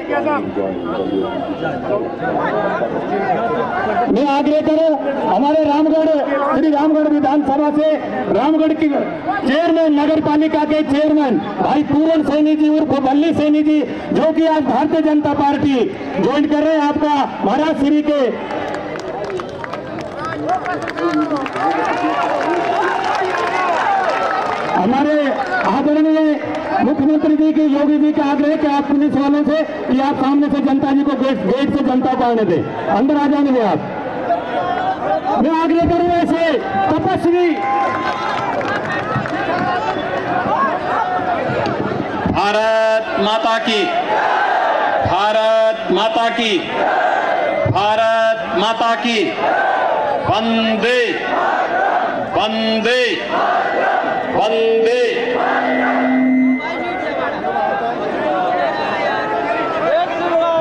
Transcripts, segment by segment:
मैं आग्रह करूं हमारे रामगढ़ श्री रामगढ़ विधानसभा से रामगढ़ की चेयरमैन नगर पालिका के चेयरमैन भाई पूरन सैनी जी उर्फ बल्ली सैनी जी जो कि आज भारतीय जनता पार्टी ज्वाइन कर रहे हैं आपका महाराज श्री के हमारे आदरणीय मुख्यमंत्री जी की योगी जी का आग्रह कि आप पुलिस वालों से कि आप सामने से जनता जी को गेट से जनता को आने दें, अंदर आ जाने दें आप। मैं आग्रह करूं ऐसे तपस्वी भारत माता की, भारत माता की, भारत माता की, वंदे वंदे वंदे।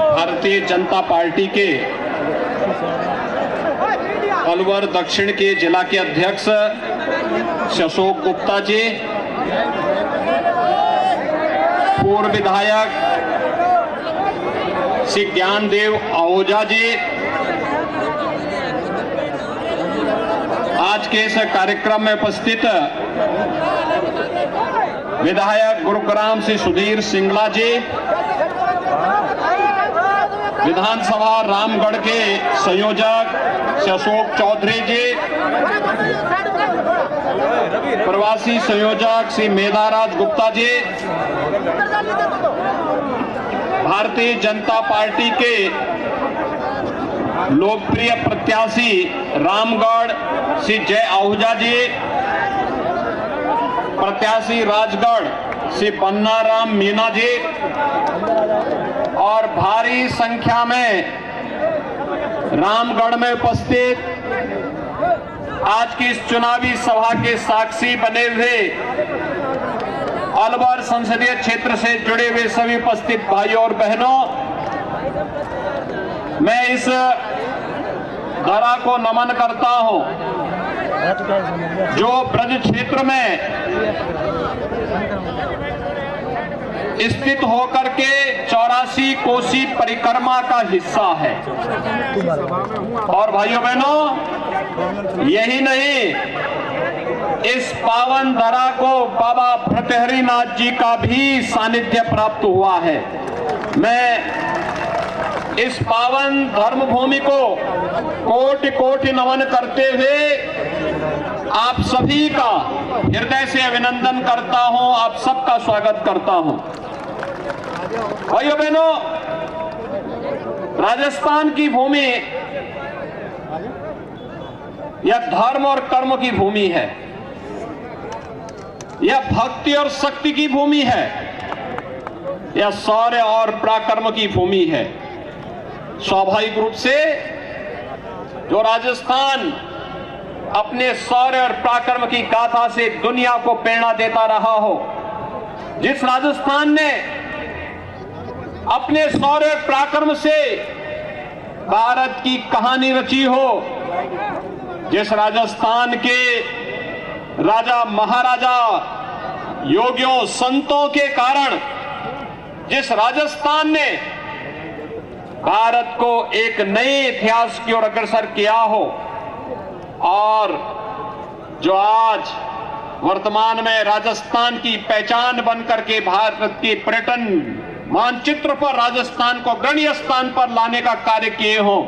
भारतीय जनता पार्टी के अलवर दक्षिण के जिला के अध्यक्ष अशोक गुप्ता जी, पूर्व विधायक श्री ज्ञानदेव आहूजा जी, आज के इस कार्यक्रम में उपस्थित विधायक गुरुग्राम श्री सुधीर सिंगला जी, विधानसभा रामगढ़ के संयोजक श्री अशोक चौधरी जी, प्रवासी संयोजक श्री मेधाराज गुप्ता जी, भारतीय जनता पार्टी के लोकप्रिय प्रत्याशी रामगढ़ श्री जय आहूजा जी, प्रत्याशी राजगढ़ श्री पन्नाराम मीना जी और भारी संख्या में रामगढ़ में उपस्थित आज की इस चुनावी सभा के साक्षी बने हुए अलवर संसदीय क्षेत्र से जुड़े हुए सभी उपस्थित भाइयों और बहनों, मैं इस धरा को नमन करता हूं जो ब्रज क्षेत्र में स्थित होकर के 84 कोसी परिक्रमा का हिस्सा है। और भाइयों बहनों, यही नहीं, इस पावन धरा को बाबा भृतहरिनाथ जी का भी सानिध्य प्राप्त हुआ है। मैं इस पावन धर्म भूमि को कोटि कोटि नमन करते हुए आप सभी का हृदय से अभिनंदन करता हूं, आप सबका स्वागत करता हूं। भाइयों बहनों, राजस्थान की भूमि यह धर्म और कर्म की भूमि है, यह भक्ति और शक्ति की भूमि है, यह शौर्य और पराक्रम की भूमि है। स्वाभाविक रूप से जो राजस्थान अपने शौर्य और पराक्रम की गाथा से दुनिया को प्रेरणा देता रहा हो, जिस राजस्थान ने अपने शौर्य और पराक्रम से भारत की कहानी रची हो, जिस राजस्थान के राजा महाराजा योगियों संतों के कारण जिस राजस्थान ने भारत को एक नए इतिहास की ओर अग्रसर किया हो, और जो आज वर्तमान में राजस्थान की पहचान बनकर के भारत के पर्यटन मानचित्र पर राजस्थान को अग्रणी स्थान पर लाने का कार्य किए हो।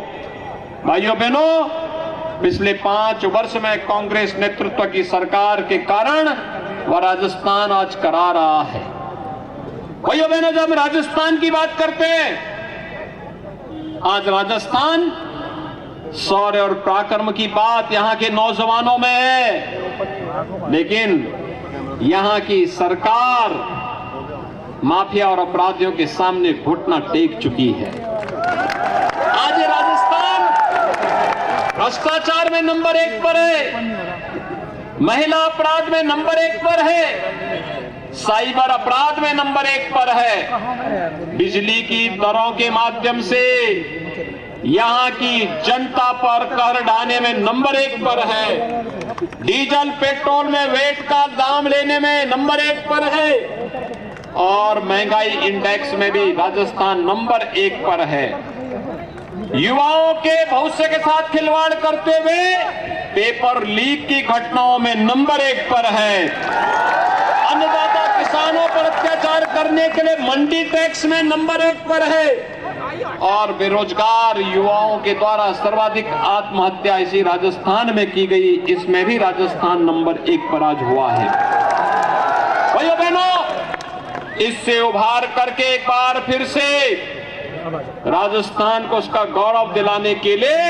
भाइयों बहनों, पिछले 5 वर्ष में कांग्रेस नेतृत्व की सरकार के कारण वह राजस्थान आज करा रहा है। भाइयों बहनों, जब राजस्थान की बात करते हैं, आज राजस्थान शौर्य और पराक्रम की बात यहां के नौजवानों में है, लेकिन यहां की सरकार माफिया और अपराधियों के सामने घुटना टेक चुकी है। आज ये राजस्थान भ्रष्टाचार में नंबर 1 पर है, महिला अपराध में नंबर 1 पर है, साइबर अपराध में नंबर 1 पर है, बिजली की दरों के माध्यम से यहां की जनता पर कर ढाने में नंबर 1 पर है, डीजल पेट्रोल में वेट का दाम लेने में नंबर 1 पर है, और महंगाई इंडेक्स में भी राजस्थान नंबर 1 पर है। युवाओं के भविष्य के साथ खिलवाड़ करते हुए पेपर लीक की घटनाओं में नंबर 1 पर है। अन्नदाता किसानों पर अत्याचार करने के लिए मंडी टैक्स में नंबर 1 पर है। और बेरोजगार युवाओं के द्वारा सर्वाधिक आत्महत्या इसी राजस्थान में की गई, इसमें भी राजस्थान नंबर 1 पर आज हुआ है। भाइयों बहनों, इससे उभार करके एक बार फिर से राजस्थान को उसका गौरव दिलाने के लिए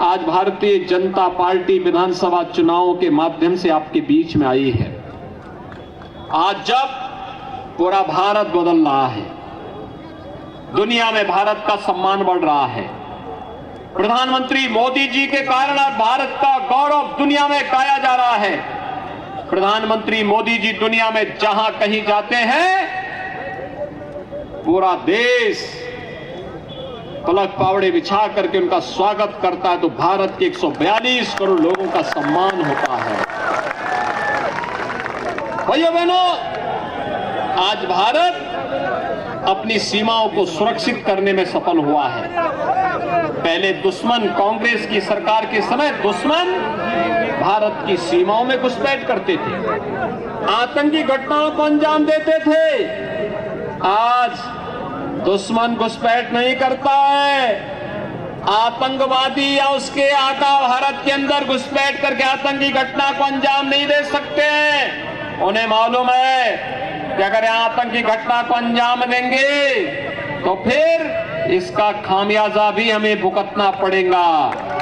आज भारतीय जनता पार्टी विधानसभा चुनावों के माध्यम से आपके बीच में आई है। आज जब पूरा भारत बदल रहा है, दुनिया में भारत का सम्मान बढ़ रहा है, प्रधानमंत्री मोदी जी के कारण आज भारत का गौरव दुनिया में गाया जा रहा है। प्रधानमंत्री मोदी जी दुनिया में जहां कहीं जाते हैं, पूरा देश पलक पावड़े बिछा करके उनका स्वागत करता है। तो भारत के 142 करोड़ लोगों का सम्मान होता है। भाइयों बहनों, आज भारत अपनी सीमाओं को सुरक्षित करने में सफल हुआ है। पहले दुश्मन, कांग्रेस की सरकार के समय दुश्मन भारत की सीमाओं में घुसपैठ करते थे, आतंकी घटनाओं को अंजाम देते थे। आज दुश्मन घुसपैठ नहीं करता है। आतंकवादी या उसके आका भारत के अंदर घुसपैठ करके आतंकी घटना को अंजाम नहीं दे सकते हैं। उन्हें मालूम है कि अगर आतंकी घटना को अंजाम देंगे तो फिर इसका खामियाजा भी हमें भुगतना पड़ेगा,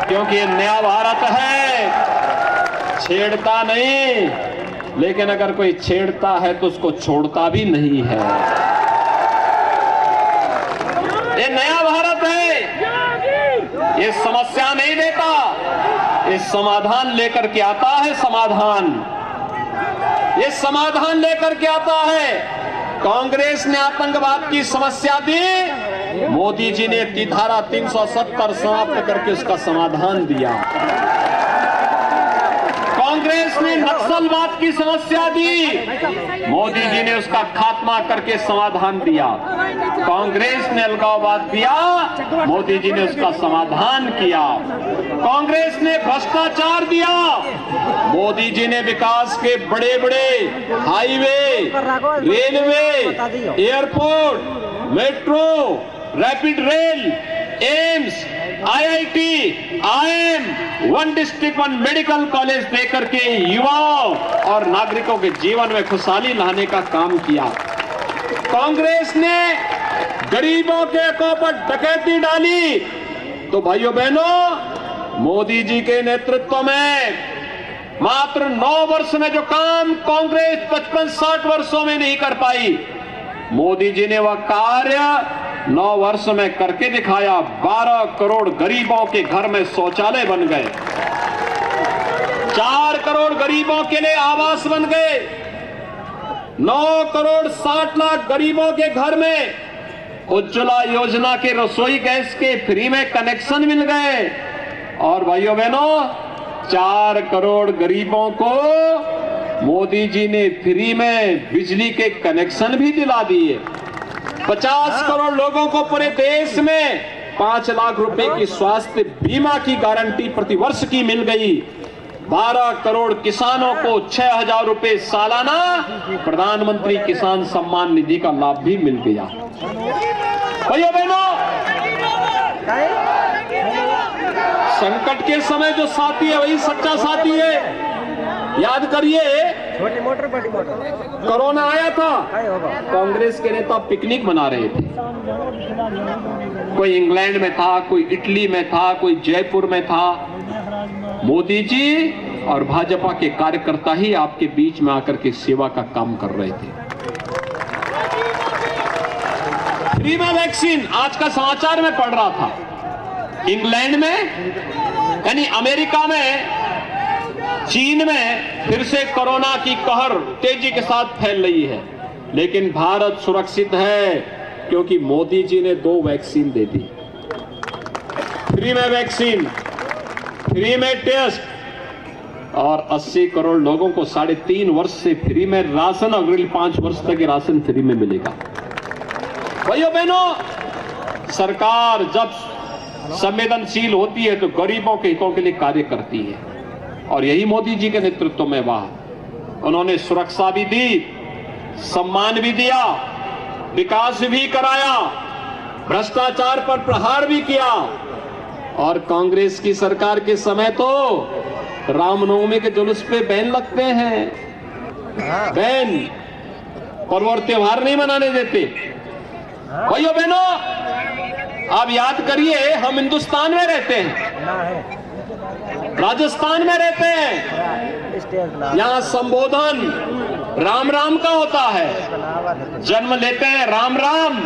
क्योंकि ये नया भारत है, छेड़ता नहीं, लेकिन अगर कोई छेड़ता है तो उसको छोड़ता भी नहीं है। ये नया भारत है, ये समस्या नहीं देता, ये समाधान लेकर के आता है। ये समाधान लेकर के आता है। कांग्रेस ने आतंकवाद की समस्या दी, मोदी जी ने धारा 370 समाप्त करके उसका समाधान दिया। कांग्रेस ने नक्सलवाद की समस्या दी, मोदी जी ने उसका खात्मा करके समाधान दिया। कांग्रेस ने अलगाववाद दिया, मोदी जी ने उसका समाधान किया। कांग्रेस ने भ्रष्टाचार दिया, मोदी जी ने विकास के बड़े बड़े highway, railway, airport, metro, rapid rail, AIIMS, IIT, IIM, one district one medical college देकर के युवाओं और नागरिकों के जीवन में खुशहाली लाने का काम किया। कांग्रेस ने गरीबों के ऊपर डकैती डाली, तो भाइयों बहनों, मोदी जी के नेतृत्व में मात्र 9 वर्ष में जो काम कांग्रेस 55-60 वर्षों में नहीं कर पाई, मोदी जी ने वह कार्य 9 वर्ष में करके दिखाया। 12 करोड़ गरीबों के घर में शौचालय बन गए, 4 करोड़ गरीबों के लिए आवास बन गए, 9 करोड़ 60 लाख गरीबों के घर में उज्ज्वला योजना के रसोई गैस के फ्री में कनेक्शन मिल गए। और भाइयों बहनों, 4 करोड़ गरीबों को मोदी जी ने फ्री में बिजली के कनेक्शन भी दिला दिए। 50 करोड़ लोगों को पूरे देश में 5 लाख रुपए की स्वास्थ्य बीमा की गारंटी प्रतिवर्ष की मिल गई। 12 करोड़ किसानों को 6,000 रुपए सालाना प्रधानमंत्री किसान सम्मान निधि का लाभ भी मिल गया। भाइयों बहनों, संकट के समय जो साथी है वही सच्चा साथी है। याद करिए, कोरोना आया था, कांग्रेस के नेता पिकनिक मना रहे थे। कोई इंग्लैंड में था, कोई इटली में था, कोई जयपुर में था। मोदी जी और भाजपा के कार्यकर्ता ही आपके बीच में आकर के सेवा का काम कर रहे थे। फ्री में वैक्सीन, आज का समाचार में पढ़ रहा था, इंग्लैंड में, यानी अमेरिका में, चीन में फिर से कोरोना की कहर तेजी के साथ फैल रही है, लेकिन भारत सुरक्षित है क्योंकि मोदी जी ने 2 वैक्सीन दे दी। फ्री में वैक्सीन, फ्री में टेस्ट, और 80 करोड़ लोगों को 3.5 वर्ष से फ्री में राशन, अगले 5 वर्ष तक ये राशन फ्री में मिलेगा। भाइयों बहनों, सरकार जब संवेदनशील होती है तो गरीबों के हितों के लिए कार्य करती है, और यही मोदी जी के नेतृत्व में वहां उन्होंने सुरक्षा भी दी, सम्मान भी दिया, विकास भी कराया, भ्रष्टाचार पर प्रहार भी किया। और कांग्रेस की सरकार के समय तो रामनवमी के जुलूस पे बैन लगते हैं, बैन, और वो त्योहार नहीं मनाने देते। भाइयों बहनों, आप याद करिए, हम हिंदुस्तान में रहते हैं, राजस्थान में रहते हैं, यहाँ संबोधन राम राम का होता है, जन्म लेते हैं राम राम,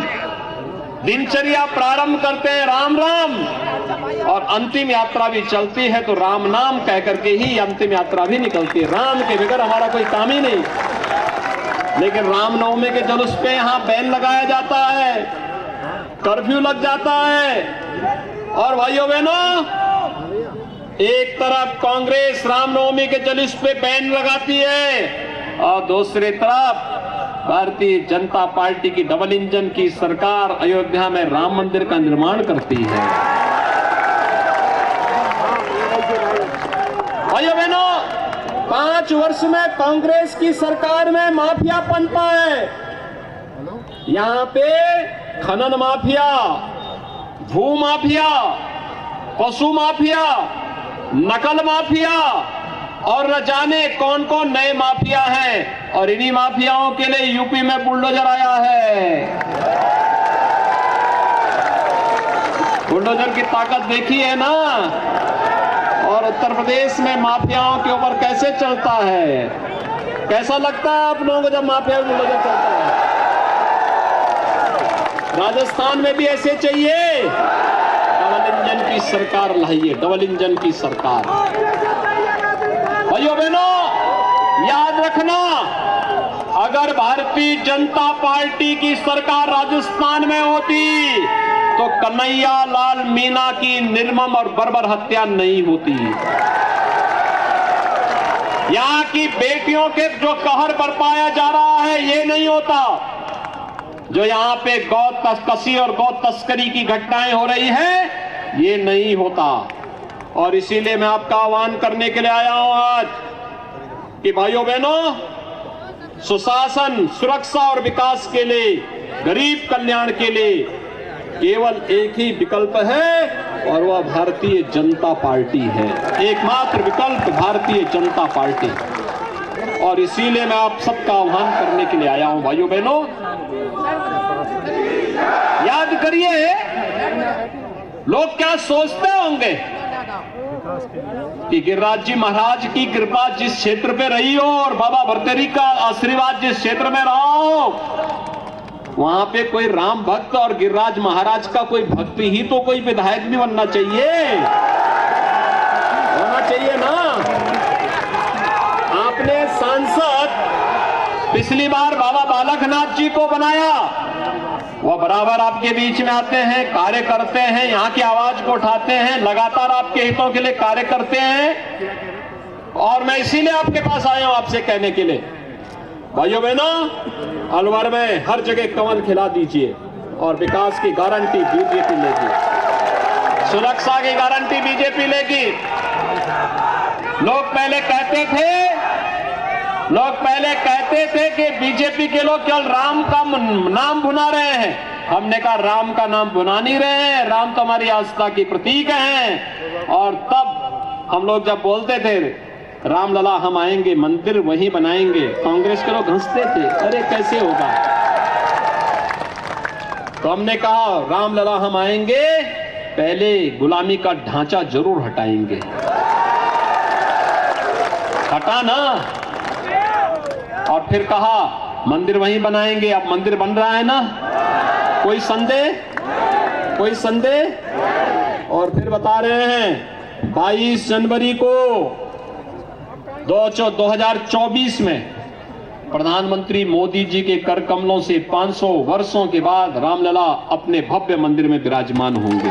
दिनचर्या प्रारंभ करते हैं राम राम, और अंतिम यात्रा भी चलती है तो राम नाम कह करके ही अंतिम यात्रा भी निकलती है। राम के बगैर हमारा कोई काम ही नहीं। लेकिन रामनवमी के जुलूस पे यहाँ बैन लगाया जाता है, कर्फ्यू लग जाता है। और भाइयों बहनों, एक तरफ कांग्रेस रामनवमी के जुलूस पे बैन लगाती है और दूसरी तरफ भारतीय जनता पार्टी की डबल इंजन की सरकार अयोध्या में राम मंदिर का निर्माण करती है। भाइयों बहनों, 5 वर्ष में कांग्रेस की सरकार में माफिया पनपा है। यहाँ पे खनन माफिया, भू माफिया, पशु माफिया, नकल माफिया और न जाने कौन कौन नए माफिया हैं, और इन्हीं माफियाओं के लिए यूपी में बुलडोजर आया है। बुलडोजर की ताकत देखी है ना, और उत्तर प्रदेश में माफियाओं के ऊपर कैसे चलता है। कैसा लगता है आप लोगों को जब माफिया बुलडोजर चलता है? राजस्थान में भी ऐसे चाहिए, डबल इंजन की सरकार लाइए, डबल इंजन की सरकार। भाइयों बहनों, याद रखना, अगर भारतीय जनता पार्टी की सरकार राजस्थान में होती तो कन्हैया लाल मीणा की निर्मम और बर्बर हत्या नहीं होती। यहाँ की बेटियों के जो कहर बरपाया जा रहा है ये नहीं होता। जो यहाँ पे गौ तस्करी और गौ तस्करी की घटनाएं हो रही है ये नहीं होता। और इसीलिए मैं आपका आह्वान करने के लिए आया हूं आज कि भाइयों बहनों, सुशासन, सुरक्षा और विकास के लिए, गरीब कल्याण के लिए केवल एक ही विकल्प है और वह भारतीय जनता पार्टी है। एकमात्र विकल्प भारतीय जनता पार्टी। और इसीलिए मैं आप सबका आह्वान करने के लिए आया हूं। भाइयों बहनों, याद करिए, लोग क्या सोचते होंगे कि गिरिराज जी महाराज की कृपा जिस क्षेत्र पे रही हो और बाबा भरतरी का आशीर्वाद जिस क्षेत्र में रहा हो, वहां पे कोई राम भक्त और गिरिराज महाराज का कोई भक्त ही तो कोई विधायक भी बनना चाहिए, होना चाहिए ना। आपने सांसद पिछली बार बाबा बालकनाथ जी को बनाया, वह बराबर आपके बीच में आते हैं, कार्य करते हैं, यहाँ की आवाज को उठाते हैं, लगातार आपके हितों के लिए कार्य करते हैं। और मैं इसीलिए आपके पास आया हूं आपसे कहने के लिए, भाइयों बहनों, अलवर में हर जगह कमल खिला दीजिए और विकास की गारंटी बीजेपी लेगी, सुरक्षा की गारंटी बीजेपी लेगी। लोग पहले कहते थे कि बीजेपी के लोग केवल राम का नाम भुना रहे हैं। हमने कहा राम का नाम भुना नहीं रहे हैं, राम तो हमारी आस्था की प्रतीक हैं। और तब हम लोग जब बोलते थे राम लला हम आएंगे, मंदिर वहीं बनाएंगे, कांग्रेस के लोग हंसते थे, अरे कैसे होगा। तो हमने कहा राम लला हम आएंगे, पहले गुलामी का ढांचा जरूर हटाएंगे। हटा ना, और फिर कहा मंदिर वहीं बनाएंगे। अब मंदिर बन रहा है ना, कोई संदेह। और फिर बता रहे हैं 22 जनवरी को 2024 में प्रधानमंत्री मोदी जी के कर कमलों से 500 वर्षों के बाद रामलला अपने भव्य मंदिर में विराजमान होंगे।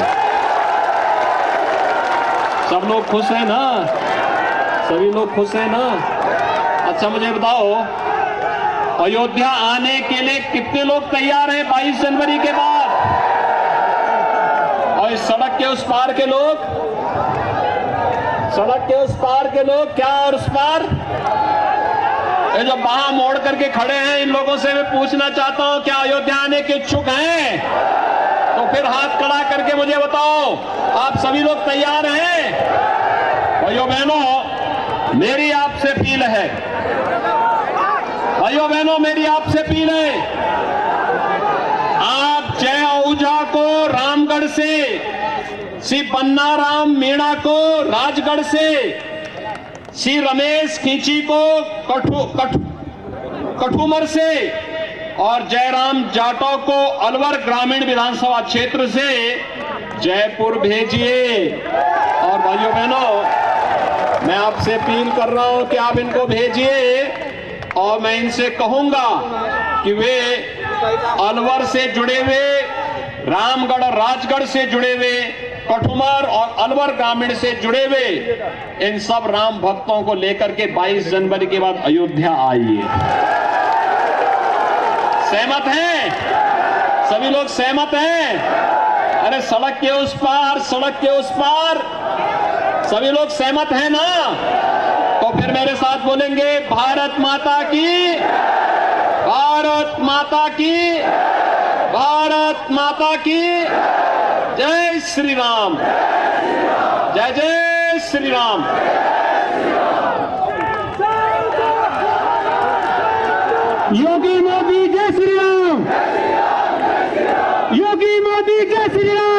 सब लोग खुश हैं ना, सभी लोग खुश हैं ना? अच्छा मुझे बताओ, अयोध्या आने के लिए कितने लोग तैयार हैं 22 जनवरी के बाद? और इस सड़क के उस पार के लोग, सड़क के उस पार के लोग क्या और उस पार? ये जो बाह मोड़ करके खड़े हैं, इन लोगों से मैं पूछना चाहता हूं, क्या अयोध्या आने के इच्छुक हैं? तो फिर हाथ खड़ा करके मुझे बताओ, आप सभी लोग तैयार हैं? भाइयों बहनों, मेरी आपसे अपील है, भाइयों बहनों मेरी आपसे अपील है, आप जय आहूजा को रामगढ़ से, श्री पन्ना राम मीणा को राजगढ़ से, श्री रमेश खींची को कठुमर से और जयराम जाटव को अलवर ग्रामीण विधानसभा क्षेत्र से जयपुर भेजिए। और भाइयों बहनों, मैं आपसे अपील कर रहा हूं कि आप इनको भेजिए और मैं इनसे कहूंगा कि वे अलवर से जुड़े हुए, रामगढ़ और राजगढ़ से जुड़े हुए, कठुमर और अलवर ग्रामीण से जुड़े हुए इन सब राम भक्तों को लेकर के 22 जनवरी के बाद अयोध्या आइए। सहमत हैं? सभी लोग सहमत हैं? अरे सड़क के उस पार, सड़क के उस पार, सभी लोग सहमत हैं ना? तो फिर मेरे साथ बोलेंगे, भारत माता की, भारत माता की, भारत माता की जय श्री राम, जय जय श्री राम। योगी मोदी जय श्री राम, योगी मोदी जय श्री राम।